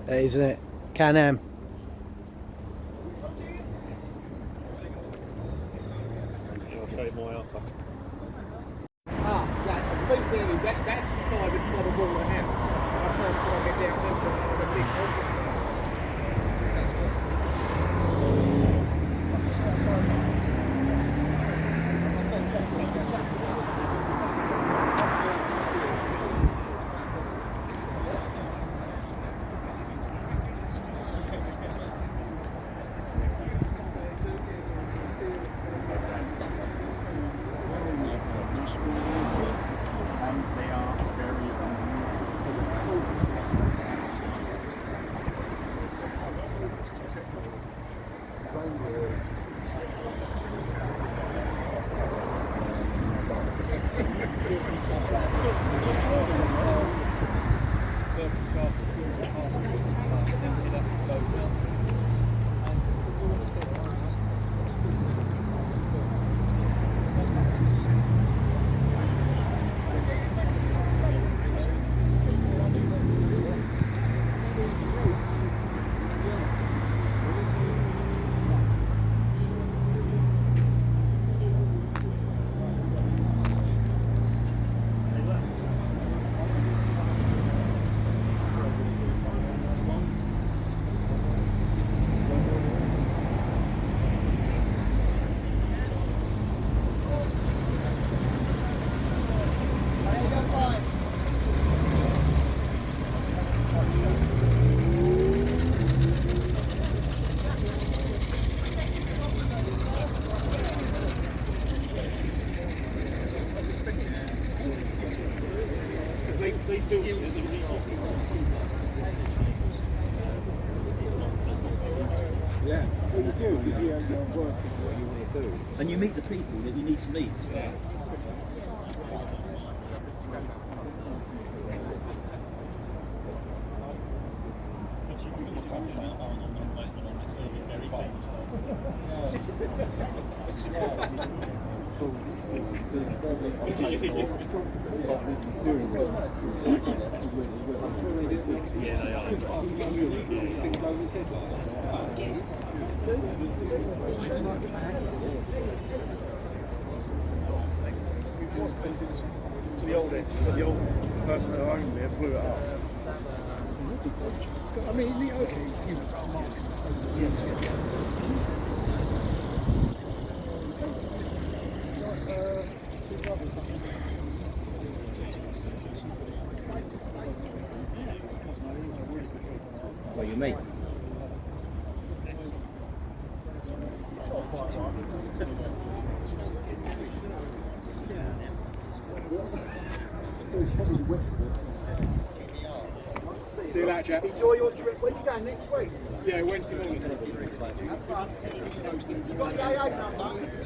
That isn't it? Can-Am. I'll show you my offer. That's the side that's by the wall of the house. I can't get down there the big top. And you meet the people that you need to meet. Yeah. To the old person who owned it blew it up. It's a lovely project. It's got, I mean, okay, it's a few marks and so Well, you meet. See you later, chap. Enjoy your trip. Where are you going next week? Yeah, Wednesday morning. Have fun. You got the AA number?